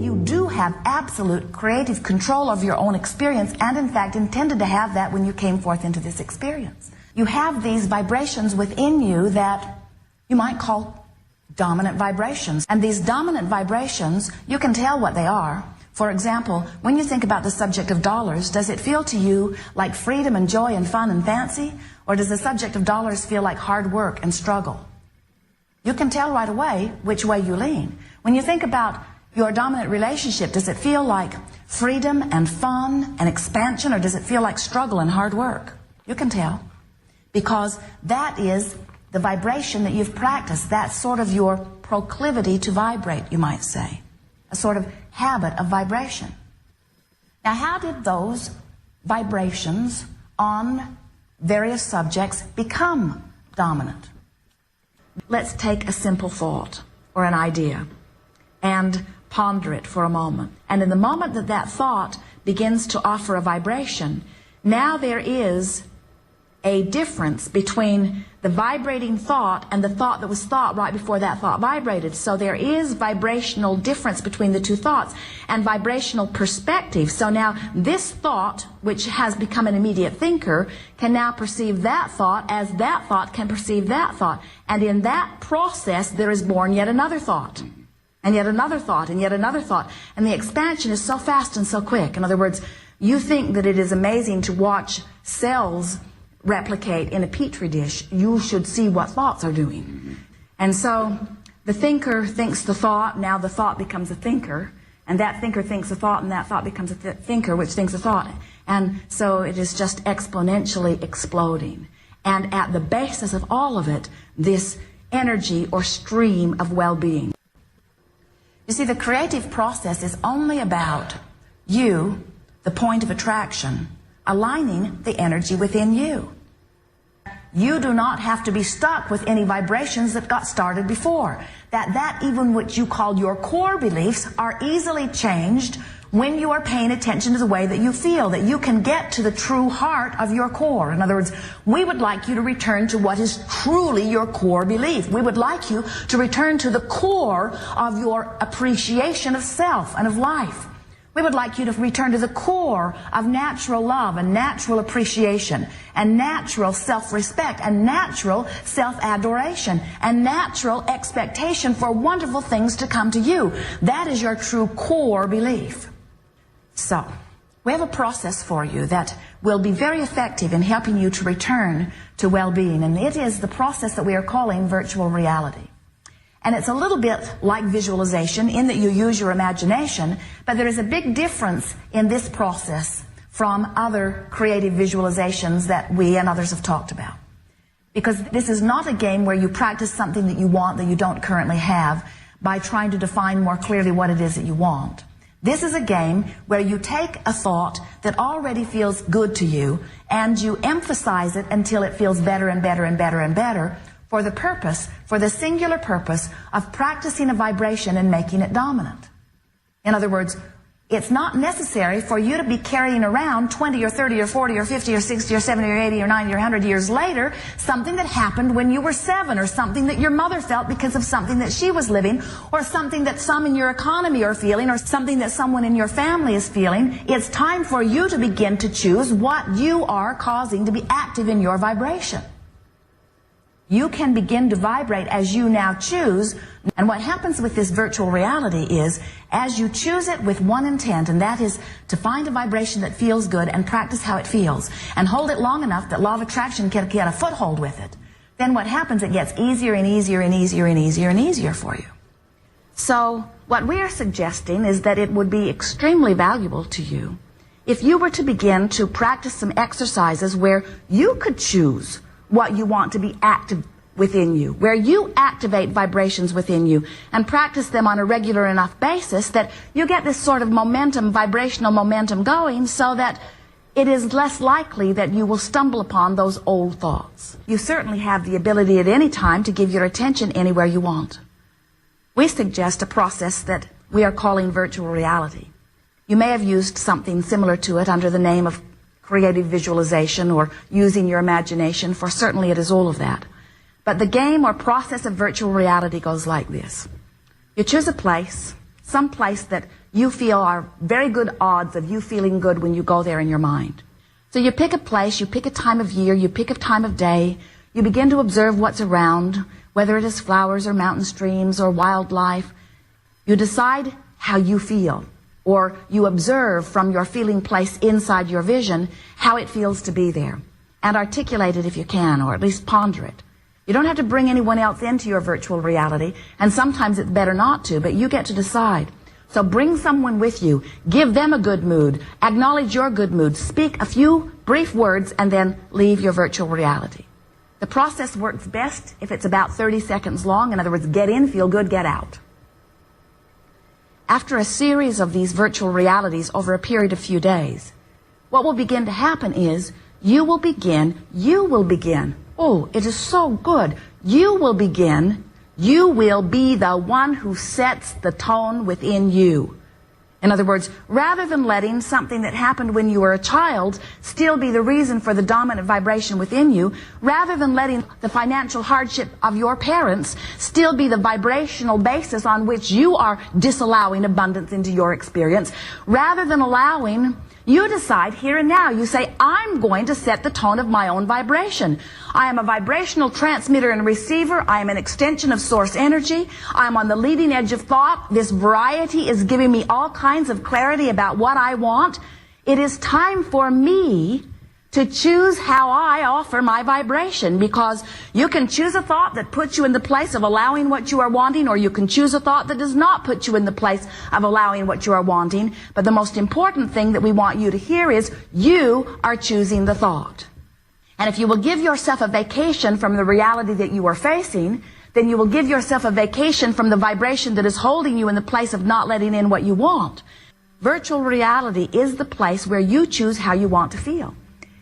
you do have absolute creative control of your own experience, and in fact intended to have that when you came forth into this experience. You have these vibrations within you that you might call dominant vibrations. And these dominant vibrations, you can tell what they are. For example, when you think about the subject of dollars, does it feel to you like freedom and joy and fun and fancy? Or does the subject of dollars feel like hard work and struggle? You can tell right away which way you lean. When you think about your dominant relationship, does it feel like freedom and fun and expansion, or does it feel like struggle and hard work? You can tell. Because that is the vibration that you've practiced. That's sort of your proclivity to vibrate, you might say. A sort of habit of vibration. Now, how did those vibrations on various subjects become dominant? Let's take a simple thought or an idea and ponder it for a moment. And in the moment that that thought begins to offer a vibration, now there is a difference between the vibrating thought and the thought that was thought right before that thought vibrated. So there is vibrational difference between the two thoughts and vibrational perspective. So now this thought, which has become an immediate thinker, can now perceive that thought as that thought can perceive that thought. And in that process there is born yet another thought, and yet another thought, and yet another thought. And the expansion is so fast and so quick. In other words, you think that it is amazing to watch cells replicate in a petri dish. You should see what thoughts are doing. And so the thinker thinks the thought, now the thought becomes a thinker, and that thinker thinks a thought, and that thought becomes a thinker which thinks a thought. And so it is just exponentially exploding. And at the basis of all of it, this energy or stream of well-being. You see, the creative process is only about you, the point of attraction, aligning the energy within you. You do not have to be stuck with any vibrations that got started before. That even what you call your core beliefs are easily changed when you are paying attention to the way that you feel, that you can get to the true heart of your core. In other words, we would like you to return to what is truly your core belief. We would like you to return to the core of your appreciation of self and of life. We would like you to return to the core of natural love and natural appreciation and natural self-respect and natural self-adoration and natural expectation for wonderful things to come to you. That is your true core belief. So, we have a process for you that will be very effective in helping you to return to well-being, and it is the process that we are calling virtual reality. And it's a little bit like visualization in that you use your imagination, but there is a big difference in this process from other creative visualizations that we and others have talked about. Because this is not a game where you practice something that you want that you don't currently have by trying to define more clearly what it is that you want. This is a game where you take a thought that already feels good to you and you emphasize it until it feels better and better and better and better, for the singular purpose of practicing a vibration and making it dominant. In other words, it's not necessary for you to be carrying around 20 or 30 or 40 or 50 or 60 or 70 or 80 or 90 or 100 years later something that happened when you were 7, or something that your mother felt because of something that she was living, or something that some in your economy are feeling, or something that someone in your family is feeling. It's time for you to begin to choose what you are causing to be active in your vibration. You can begin to vibrate as you now choose. And what happens with this virtual reality is, as you choose it with one intent, and that is to find a vibration that feels good and practice how it feels, and hold it long enough that law of attraction can get a foothold with it, then what happens, it gets easier and easier and easier and easier and easier for you. So what we are suggesting is that it would be extremely valuable to you if you were to begin to practice some exercises where you could choose what you want to be active within you, where you activate vibrations within you and practice them on a regular enough basis that you get this sort of momentum, vibrational momentum going, so that it is less likely that you will stumble upon those old thoughts. You certainly have the ability at any time to give your attention anywhere you want. We suggest a process that we are calling virtual reality. You may have used something similar to it under the name of creative visualization or using your imagination, for certainly it is all of that. But the game or process of virtual reality goes like this. You choose a place, some place that you feel are very good odds of you feeling good when you go there in your mind. So you pick a place, you pick a time of year, you pick a time of day, you begin to observe what's around, whether it is flowers or mountain streams or wildlife. You decide how you feel, or you observe from your feeling place inside your vision how it feels to be there, and articulate it if you can, or at least ponder it. You don't have to bring anyone else into your virtual reality, and sometimes it's better not to, but you get to decide. So bring someone with you, give them a good mood, acknowledge your good mood, speak a few brief words, and then leave your virtual reality. The process works best if it's about 30 seconds long. In other words, get in, feel good, get out. After a series of these virtual realities over a period of few days, what will begin to happen is you will begin, oh, it is so good, you will be the one who sets the tone within you. In other words, rather than letting something that happened when you were a child still be the reason for the dominant vibration within you, rather than letting the financial hardship of your parents still be the vibrational basis on which you are disallowing abundance into your experience, rather than allowing, you decide here and now, you say, I'm going to set the tone of my own vibration. I am a vibrational transmitter and receiver. I am an extension of source energy. I am on the leading edge of thought. This variety is giving me all kinds of clarity about what I want. It is time for me to choose how I offer my vibration, because you can choose a thought that puts you in the place of allowing what you are wanting, or you can choose a thought that does not put you in the place of allowing what you are wanting. But the most important thing that we want you to hear is you are choosing the thought. And if you will give yourself a vacation from the reality that you are facing, then you will give yourself a vacation from the vibration that is holding you in the place of not letting in what you want. Virtual reality is the place where you choose how you want to feel.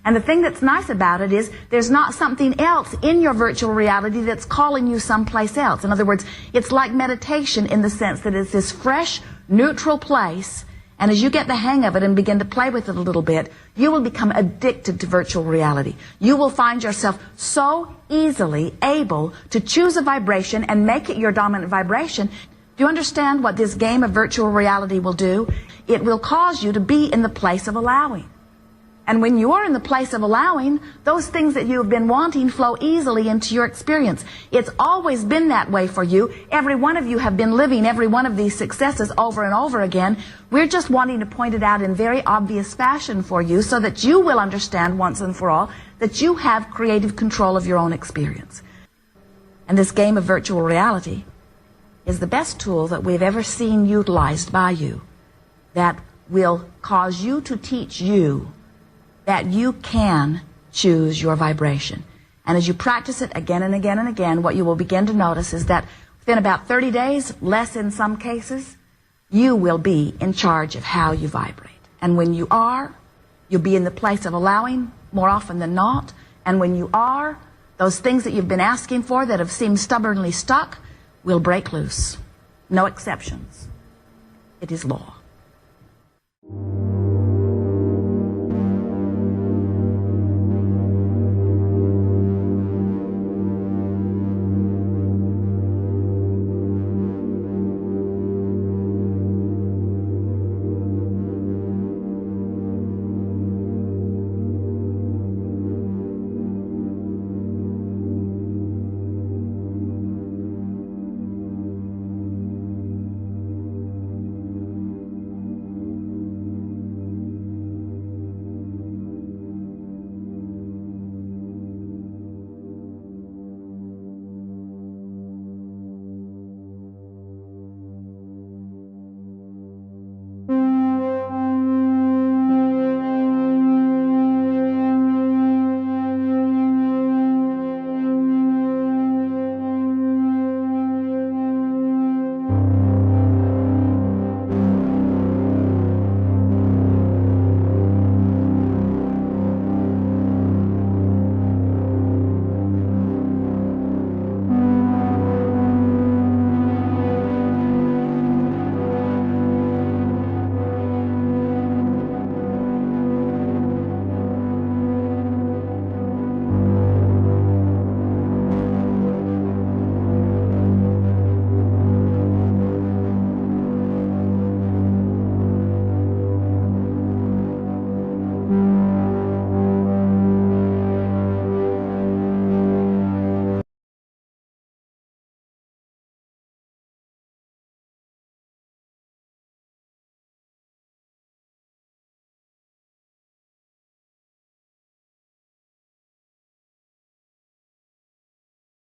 And the thing that's nice about it is there's not something else in your virtual reality that's calling you someplace else. In other words, it's like meditation in the sense that it's this fresh, neutral place. And as you get the hang of it and begin to play with it a little bit, you will become addicted to virtual reality. You will find yourself so easily able to choose a vibration and make it your dominant vibration. Do you understand what this game of virtual reality will do? It will cause you to be in the place of allowing. And when you are in the place of allowing, those things that you have been wanting flow easily into your experience. It's always been that way for you. Every one of you have been living every one of these successes over and over again. We're just wanting to point it out in very obvious fashion for you so that you will understand once and for all that you have creative control of your own experience. And this game of virtual reality is the best tool that we've ever seen utilized by you that will cause you to teach you that you can choose your vibration. And as you practice it again and again and again, what you will begin to notice is that within about 30 days, less in some cases, you will be in charge of how you vibrate. And when you are, you'll be in the place of allowing more often than not. And when you are, those things that you've been asking for that have seemed stubbornly stuck will break loose. No exceptions. It is law.